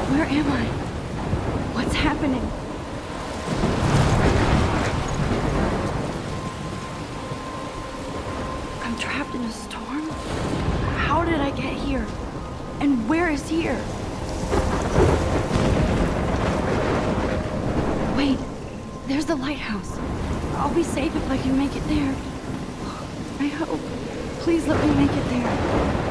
Where am I? What's happening? I'm trapped in a storm? How did I get here? And where is here? Wait, there's the lighthouse. I'll be safe if I can make it there. I hope. Please let me make it there.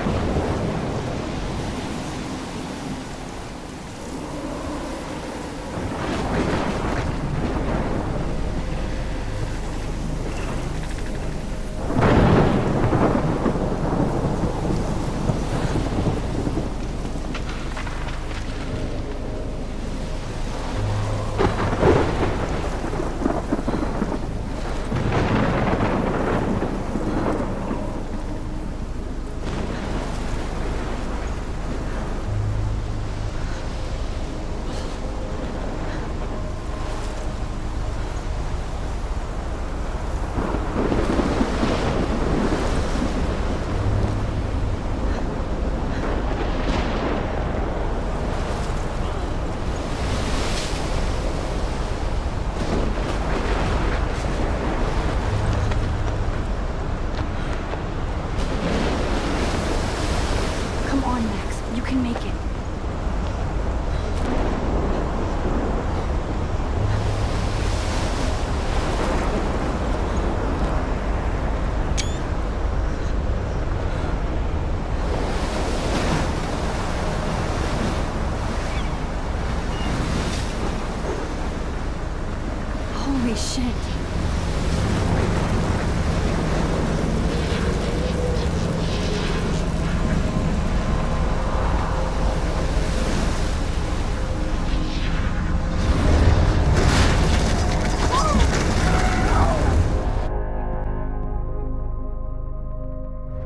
Holy shit.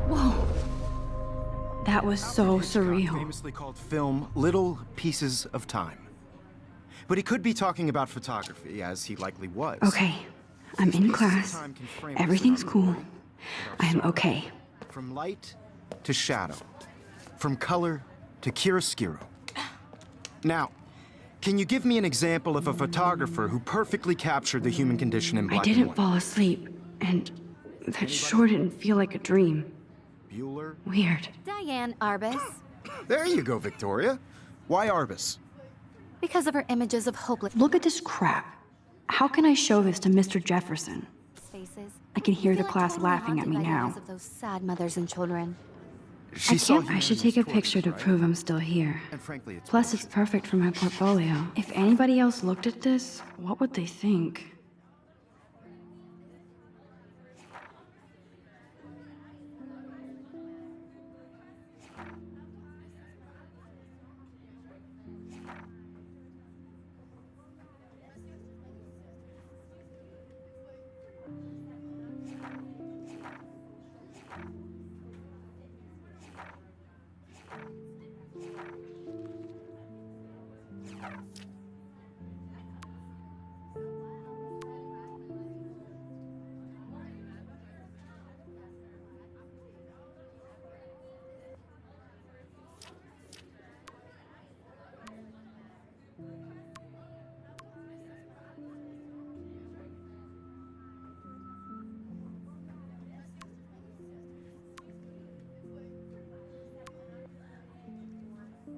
Whoa. That was so surreal. Famously called film Little Pieces of Time. But he could be talking about photography, as he likely was. Okay, I'm in class. Everything's cool. I am okay. From light to shadow. From color to chiaroscuro. Now, can you give me an example of a photographer who perfectly captured the human condition in black and I didn't white? fall asleep, and that sure didn't feel like a dream. Bueller? Weird. Diane Arbus. There you go, Victoria. Why Arbus? Because of her images of hopeless Look at this crap. How can I show this to Mr. Jefferson? faces. I can hear the feel like class totally laughing at haunted me by the now. eyes of those sad mothers and children. I should take a picture to prove I'm still here. And frankly, it's Plus, it's perfect for my portfolio. If anybody else looked at this, what would they think?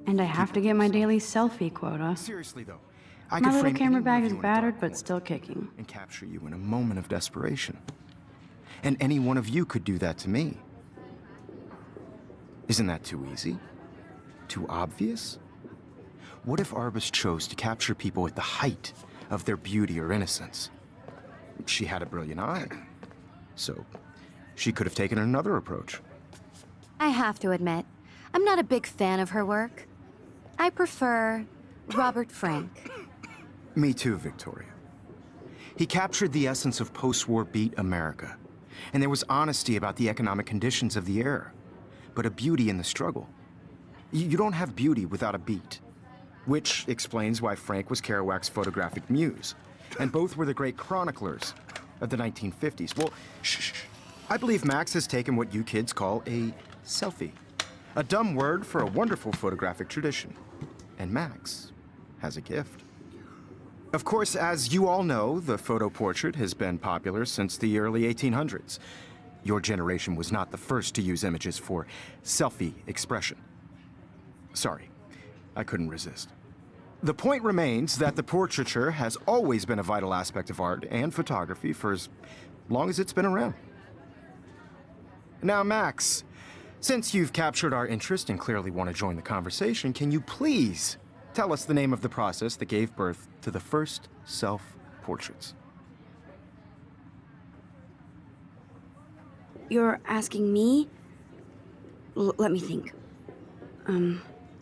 And I have to get my daily selfie quota. Seriously though, I My could little frame camera any bag one is of you in a battered, dark but corner still kicking. and capture you in a moment of desperation. And any one of you could do that to me. Isn't that too easy? Too obvious? What if Arbus chose to capture people at the height of their beauty or innocence? She had a brilliant eye, so she could have taken another approach. I have to admit, I'm not a big fan of her work. I prefer Robert Frank. Me too, Victoria. He captured the essence of post-war beat America, and there was honesty about the economic conditions of the era, but a beauty in the struggle. You don't have beauty without a beat, which explains why Frank was Kerouac's photographic muse, and both were the great chroniclers of the 1950s. Well, shh. I believe Max has taken what you kids call a selfie, a dumb word for a wonderful photographic tradition, and Max has a gift. Of course, as you all know, the photo portrait has been popular since the early 1800s. Your generation was not the first to use images for selfie expression. Sorry, I couldn't resist. The point remains that the portraiture has always been a vital aspect of art and photography for as long as it's been around. Now, Max, since you've captured our interest and clearly want to join the conversation, can you please tell us the name of the process that gave birth to the first self-portraits? You're asking me? Let me think.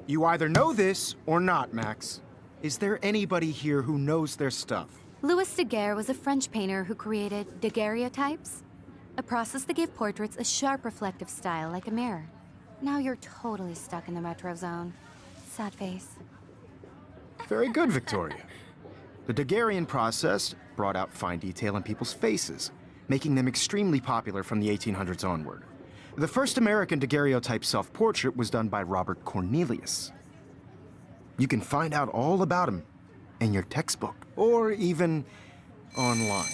You either know this or not, Max. Is there anybody here who knows their stuff? Louis Daguerre was a French painter who created daguerreotypes, a process that gave portraits a sharp reflective style like a mirror. Now you're totally stuck in the retro zone. Sad face. Very good, Victoria. The Daguerrean process brought out fine detail in people's faces, making them extremely popular from the 1800s onward. The first American daguerreotype self-portrait was done by Robert Cornelius. You can find out all about him in your textbook, or even online.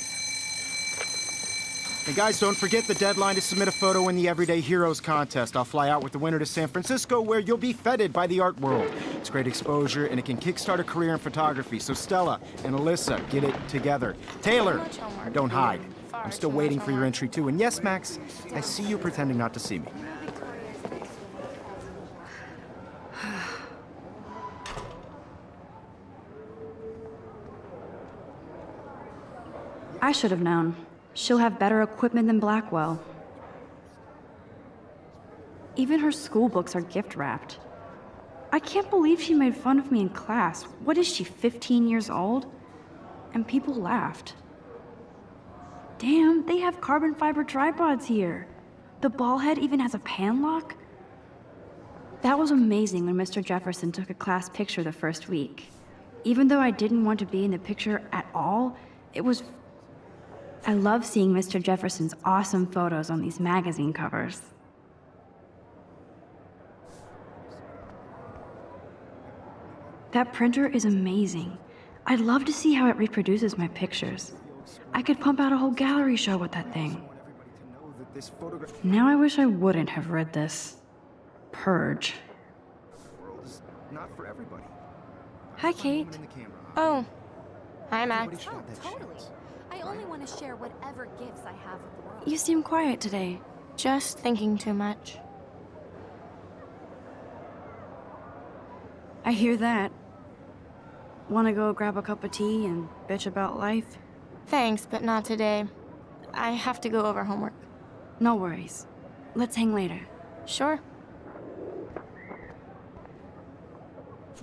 And guys, don't forget the deadline to submit a photo in the Everyday Heroes contest. I'll fly out with the winner to San Francisco, where you'll be feted by the art world. It's great exposure, and it can kickstart a career in photography. So Stella and Alyssa, get it together. Taylor, don't hide. I'm still waiting for your entry, too. And yes, Max, I see you pretending not to see me. I should have known. She'll have better equipment than Blackwell. Even her school books are gift-wrapped. I can't believe she made fun of me in class. What is she, 15 years old? And people laughed. Damn, they have carbon fiber tripods here. The ball head even has a pan lock. That was amazing when Mr. Jefferson took a class picture the first week. Even though I didn't want to be in the picture at all, I love seeing Mr. Jefferson's awesome photos on these magazine covers. That printer is amazing. I'd love to see how it reproduces my pictures. I could pump out a whole gallery show with that thing. Now I wish I wouldn't have read this. Purge. Not for everybody. Hi, Kate. Oh, hi, Max. Oh, totally. I only want to share whatever gifts I have with the world. You seem quiet today. Just thinking too much. I hear that. Want to go grab a cup of tea and bitch about life? Thanks, but not today. I have to go over homework. No worries. Let's hang later. Sure.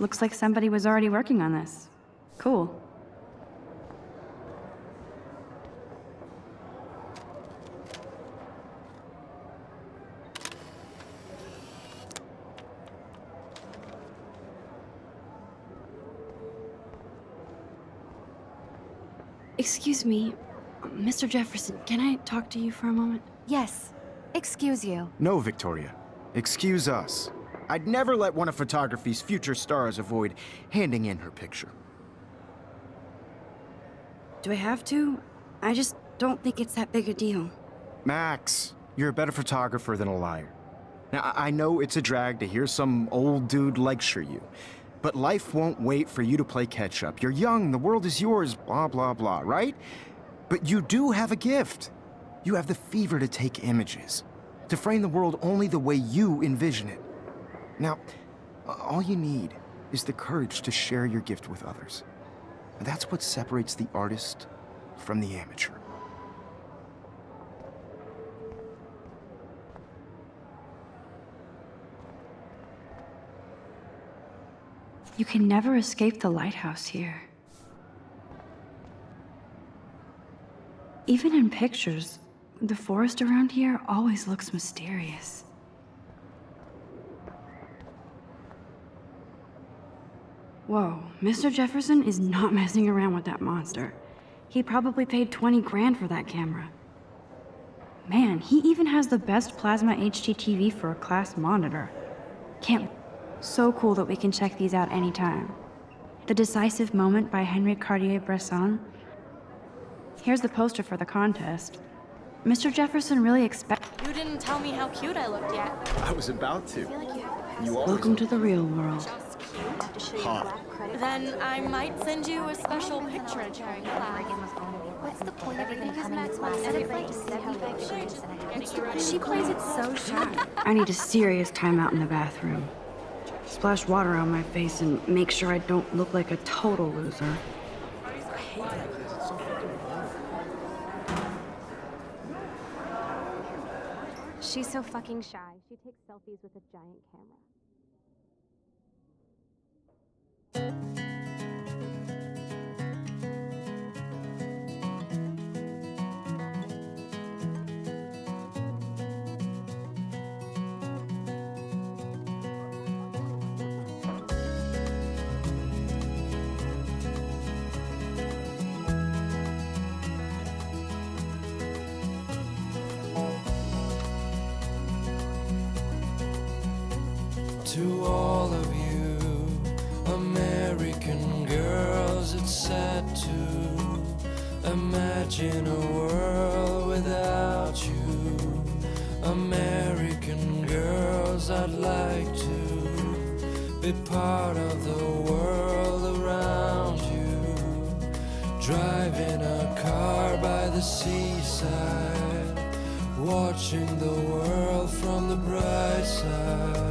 Looks like somebody was already working on this. Cool. Excuse me, Mr. Jefferson, can I talk to you for a moment? Yes. Excuse you. No, Victoria. Excuse us. I'd never let one of photography's future stars avoid handing in her picture. Do I have to? I just don't think it's that big a deal. Max, you're a better photographer than a liar. Now, I know it's a drag to hear some old dude lecture you, But life won't wait for you to play catch-up. You're young, the world is yours, blah, blah, blah, right? But you do have a gift. You have the fever to take images, to frame the world only the way you envision it. Now, all you need is the courage to share your gift with others. And that's what separates the artist from the amateur. You can never escape the lighthouse here. Even in pictures, the forest around here always looks mysterious. Whoa, Mr. Jefferson is not messing around with that monster. He probably paid 20 grand for that camera. Man, he even has the best plasma HDTV for a class monitor. Can't... So cool that we can check these out anytime. The Decisive Moment by Henri Cartier-Bresson. Here's the poster for the contest. Mr. Jefferson really You didn't tell me how cute I looked yet. I was about to. You Welcome to the real world. Hot. Then I might send you a special picture to share in class. What's the point of even coming to class every day to see how big she is? She plays it so shy. I need a serious timeout in the bathroom. Splash water on my face and make sure I don't look like a total loser. She's so fucking shy. She takes selfies with a giant camera. To all of you American girls, it's sad to imagine a world without you. American girls, I'd like to be part of the world around you. Driving a car by the seaside, watching the world from the bright side.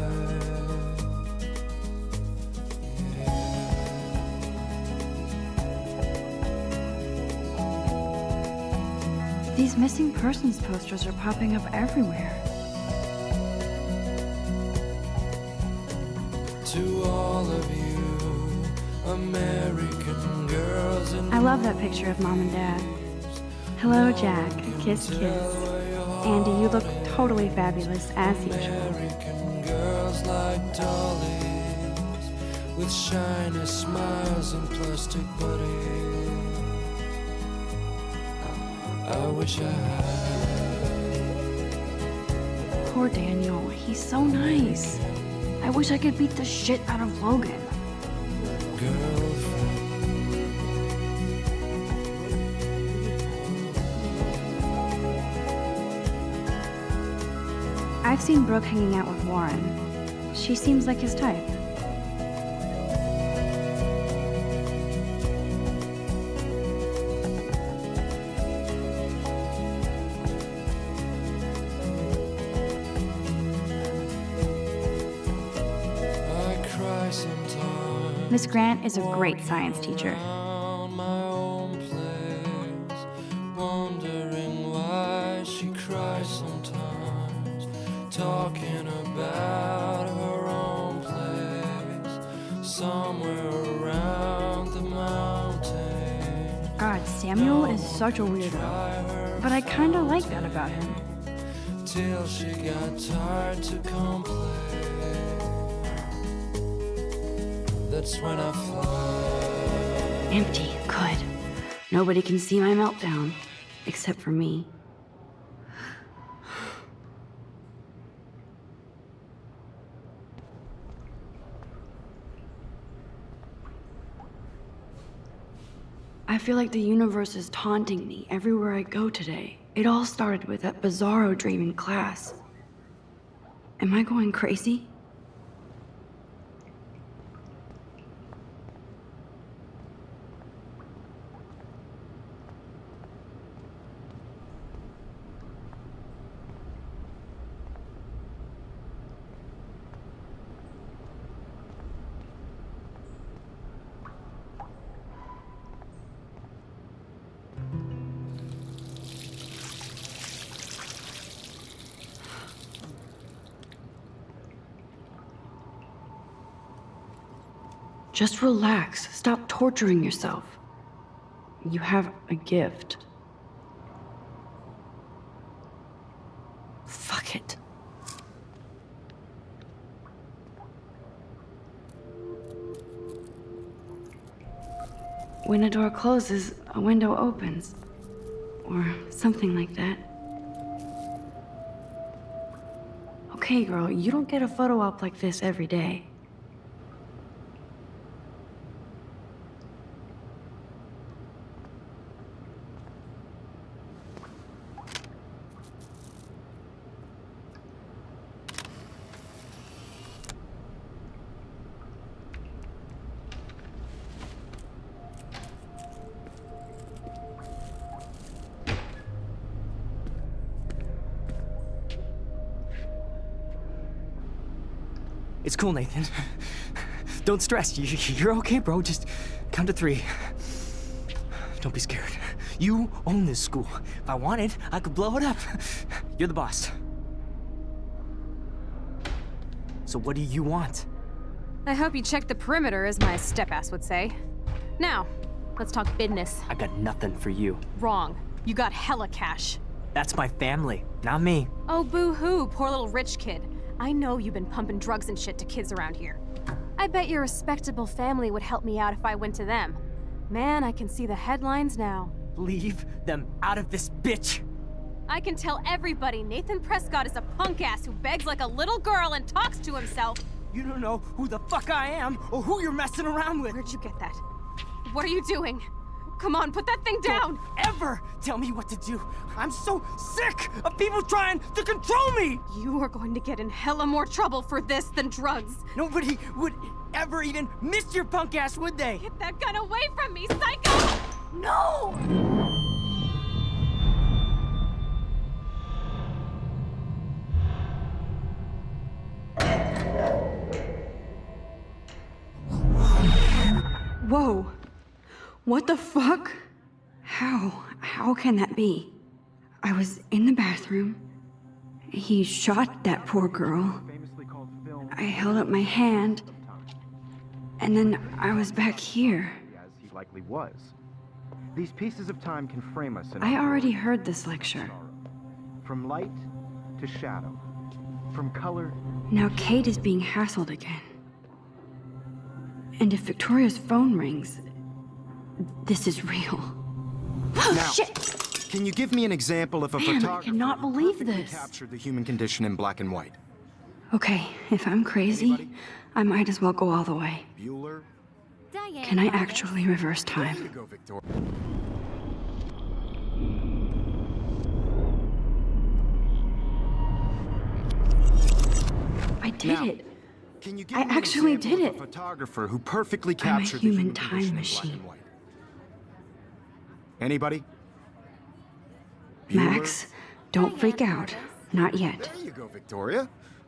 These missing persons posters are popping up everywhere. To all of you American girls in I love that picture of Mom and Dad. Hello, Jack. Kiss, kiss. Andy, you look totally fabulous, as usual. American girls like dollies with shiny smiles and plastic bodies. I wish I had. Poor Daniel. He's so nice. I wish I could beat the shit out of Logan. Girlfriend. I've seen Brooke hanging out with Warren. She seems like his type. I cry sometimes. Miss Grant is a great science teacher. Around my own place, wondering why she cries sometimes, talking about her own place, somewhere around the mountain. God, Samuel is such a weirdo. But I kinda like that about him. Till she got tired to complain. That's when I fly. Empty. Good. Nobody can see my meltdown. Except for me. I feel like the universe is taunting me everywhere I go today. It all started with that bizarro dream in class. Am I going crazy? Just relax. Stop torturing yourself. You have a gift. Fuck it. When a door closes, a window opens. Or something like that. Okay, girl, you don't get a photo op like this every day. It's cool, Nathan. Don't stress. You're okay, bro. Just count to 3. Don't be scared. You own this school. If I wanted, I could blow it up. You're the boss. So what do you want? I hope you checked the perimeter, as my step-ass would say. Now, let's talk business. I got nothing for you. Wrong. You got hella cash. That's my family, not me. Oh, boo-hoo, poor little rich kid. I know you've been pumping drugs and shit to kids around here. I bet your respectable family would help me out if I went to them. Man, I can see the headlines now. Leave them out of this bitch. I can tell everybody Nathan Prescott is a punk ass who begs like a little girl and talks to himself. You don't know who the fuck I am or who you're messing around with. Where'd you get that? What are you doing? Come on, put that thing down! Don't ever tell me what to do. I'm so sick of people trying to control me. You are going to get in hella more trouble for this than drugs. Nobody would ever even miss your punk ass, would they? Get that gun away from me, psycho! No! Whoa. What the fuck? How can that be? I was in the bathroom. He shot that poor girl. I held up my hand. And then I was back here. As he likely was. These pieces of time can frame us in I our already world. heard this lecture. From light to shadow. From color. Now Kate is being hassled again. And if Victoria's phone rings, this is real. Now, Shit! can you give me an example of a Man, I photographer cannot who believe perfectly this. captured the human condition in black and white? Okay, if I'm crazy, I might as well go all the way. Bueller? Diane Can I Roberts. actually reverse There you time? go, Victoria. I did Now, it. Can you give I me an actually example did of it. a photographer who perfectly I'm a captured human the time human condition in machine. black and white? Anybody? Max, don't freak out. Not yet. There you go, Victoria.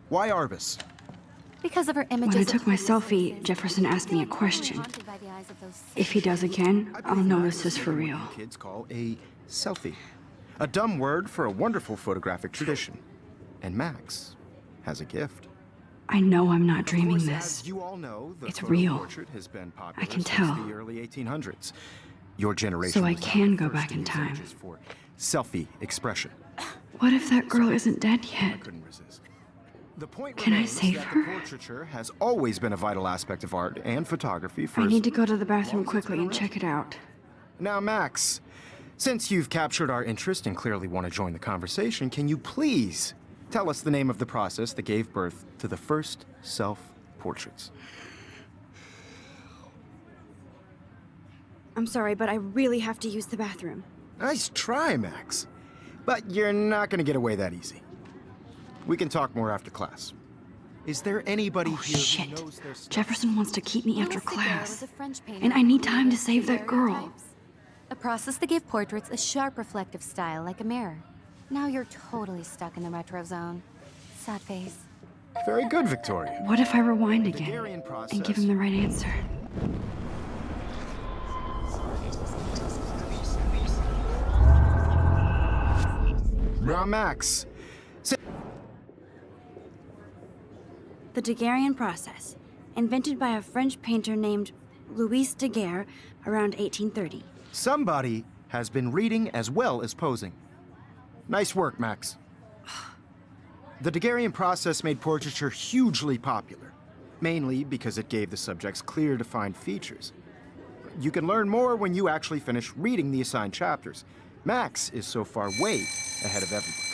Why Arbus? Because of her images. When I of took my police selfie, officers, Jefferson asked me a I feel like question. we're haunted by the eyes of those If he does again, I I'll believe know that this is for what real. you kids call a selfie. A dumb word for a wonderful photographic tradition. And Max has a gift. I know I'm not Of dreaming course, this. As you all know, the It's photo real. portrait has been popular I can since tell. the early 1800s. Your generation So I was not can the go first back to in use time. images for selfie expression. What if that girl isn't dead I yet? couldn't resist. The point Can I remains save that her? the portraiture has always been a vital aspect of art and photography for I as need to go to the bathroom long as it's quickly been and check it out. Now, Max, since you've captured our interest and clearly want to join the conversation, can you please tell us the name of the process that gave birth to the first self-portraits? I'm sorry, but I really have to use the bathroom. Nice try, Max. But you're not going to get away that easy. We can talk more after class. Is there anybody Oh, here shit. who knows their stuff? Jefferson wants to keep me after Louis Daguerre class. was a French painter And I who need time to created save that girl. daguerreotypes, a process that gave portraits a sharp reflective style like a mirror. Now you're totally stuck in the retro zone. Sad face. Very good, Victoria. What if I rewind again Daguerrean and give him the right answer? Now, Max, The Daguerrean process. invented by a French painter named Louis Daguerre around 1830. Somebody has been reading as well as posing. Nice work, Max. The Daguerrean process made portraiture hugely popular, mainly because it gave the subjects clear, defined features. You can learn more when you actually finish reading the assigned chapters. Max is so far way ahead of everybody.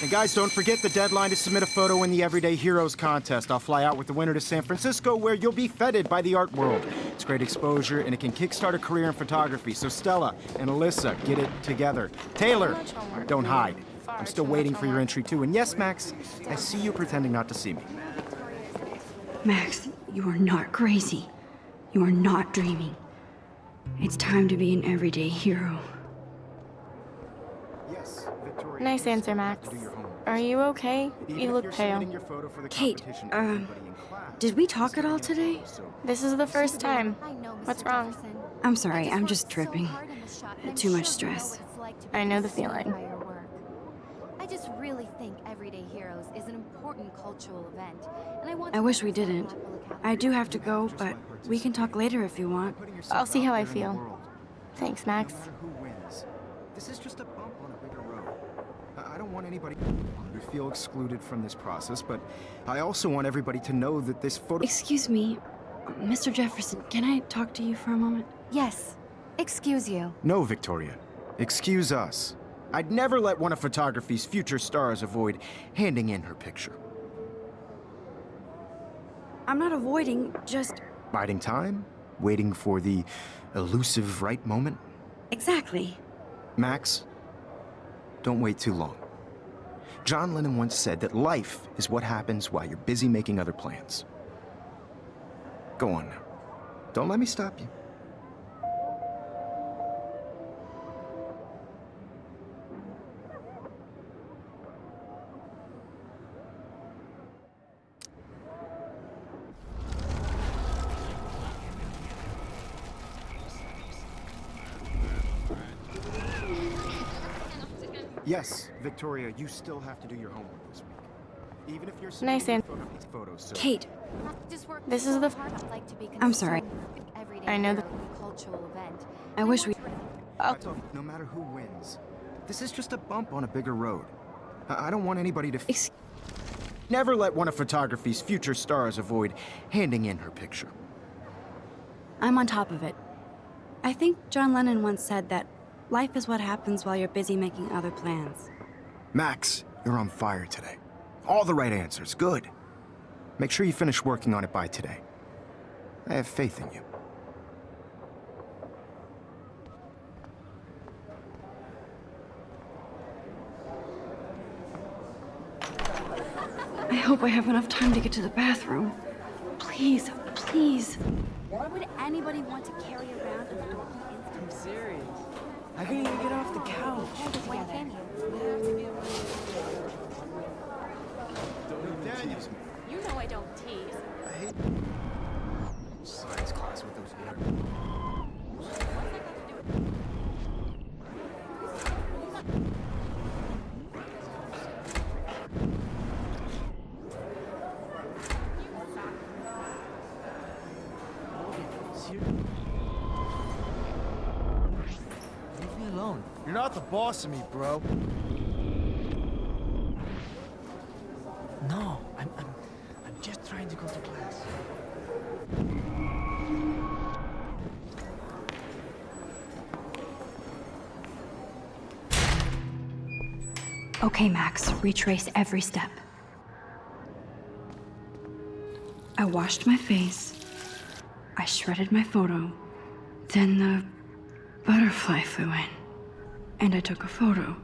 And guys, don't forget the deadline to submit a photo in the Everyday Heroes contest. I'll fly out with the winner to San Francisco, where you'll be feted by the art world. It's great exposure, and it can kickstart a career in photography. So Stella and Alyssa, get it together. Taylor, don't hide. I'm still waiting for your entry too. And yes, Max, I see you pretending not to see me. Max, you are not crazy. You are not dreaming. It's time to be an everyday hero. Yes, Victoria. Nice answer, Max. Are you okay? You look pale. Kate, did we talk at all today? This is the first time. What's wrong? I'm sorry, I'm just tripping. Too much stress. I know the feeling. I just really think Everyday Heroes is an important cultural event, and I want I to wish we represent didn't. local capitals. I do have to go, but we can talk later if you want. I'll see how I feel. Thanks, Max. No matter who wins, this is just a bump on a bigger road. I don't want anybody to feel excluded from this process, but I also want everybody to know that this photo... Excuse me, Mr. Jefferson, can I talk to you for a moment? Yes. Excuse you. No, Victoria. Excuse us. I'd never let one of photography's future stars avoid handing in her picture. I'm not avoiding, just... Biding time? Waiting for the elusive right moment? Exactly. Max, don't wait too long. John Lennon once said that life is what happens while you're busy making other plans. Go on now. Don't let me stop you. Yes, Victoria, you still have to do your homework this week. Even if you're Nice submitting photos, so Kate, This is the... I'm sorry. I know the... I wish we... no matter who wins, this is just a bump on a bigger road. I don't want anybody to... Ex- Never let one of photography's future stars avoid handing in her picture. I'm on top of it. I think John Lennon once said that life is what happens while you're busy making other plans. Max, you're on fire today. All the right answers, good. Make sure you finish working on it by today. I have faith in you. I hope I have enough time to get to the bathroom. Please, please. Why would anybody want to carry around a dorky instant? Serious. I can't even get off the couch. Why can't you? You know I don't tease. I hate science class with those nerds. Leave me alone. You're not the boss of me, bro. No, I'm just trying to go to class. Okay, Max, retrace every step. I washed my face. I shredded my photo. Then the butterfly flew in. And I took a photo.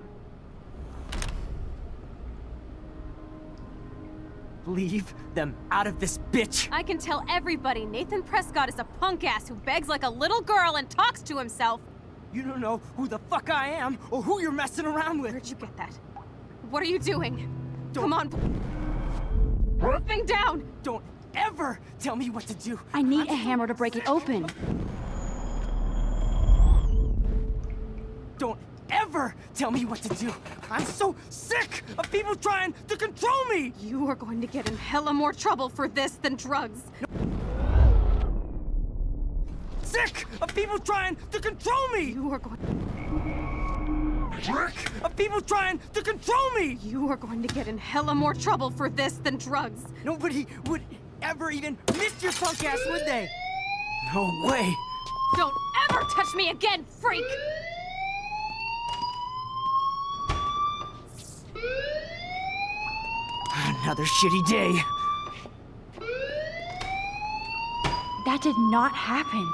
Leave them out of this bitch! I can tell everybody Nathan Prescott is a punk ass who begs like a little girl and talks to himself. You don't know who the fuck I am or who you're messing around with. Where'd you get that? What are you doing? Don't- Come on. Thing down! Don't ever tell me what to do. I need a hammer to break it open. Don't ever ever tell me what to do. I'm so sick of people trying to control me. You are going to get in hella more trouble for this than drugs. Sick of people trying to control me. You are going. Sick of people trying to control me. You are going to get in hella more trouble for this than drugs. Nobody would ever even miss your punk ass, would they? No way. Don't ever touch me again, freak! Another shitty day. That did not happen.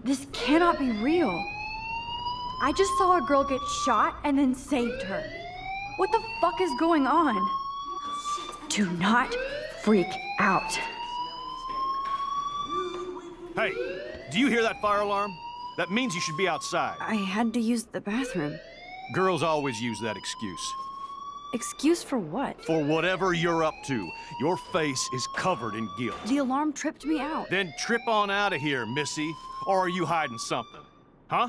This cannot be real. I just saw a girl get shot and then saved her. What the fuck is going on? Do not freak out. Hey, do you hear that fire alarm? That means you should be outside. I had to use the bathroom. Girls always use that excuse. Excuse for what? For whatever you're up to, your face is covered in guilt. The alarm tripped me out. Then trip on out of here, Missy. Or are you hiding something? Huh?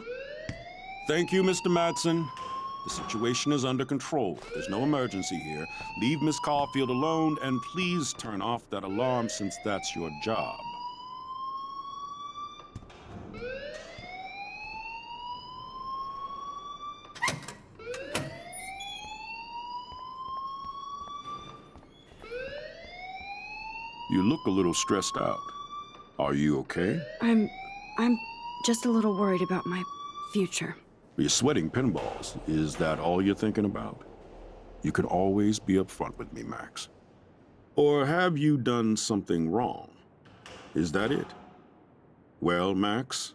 Thank you, Mr. Madsen. The situation is under control. There's no emergency here. Leave Miss Caulfield alone, and please turn off that alarm since that's your job. You look a little stressed out. Are you okay? I'm just a little worried about my future. You're sweating pinballs. Is that all you're thinking about? You can always be upfront with me, Max. Or have you done something wrong? Is that it? Well, Max,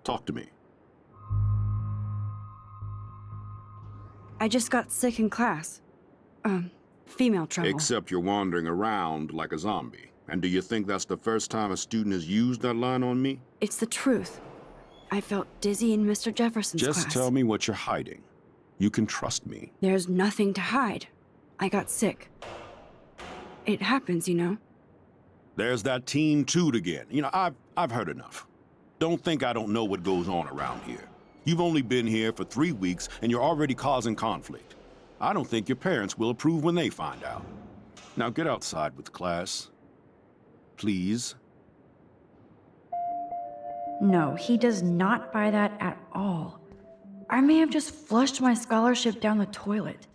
talk to me. I just got sick in class. Female trouble. Except you're wandering around like a zombie. And do you think that's the first time a student has used that line on me? It's the truth. I felt dizzy in Mr. Jefferson's class. Just tell me what you're hiding. You can trust me. There's nothing to hide. I got sick. It happens, you know. There's that teen toot again. You know, I've heard enough. Don't think I don't know what goes on around here. You've only been here for 3 weeks and you're already causing conflict. I don't think your parents will approve when they find out. Now get outside with class. Please. No, he does not buy that at all. I may have just flushed my scholarship down the toilet.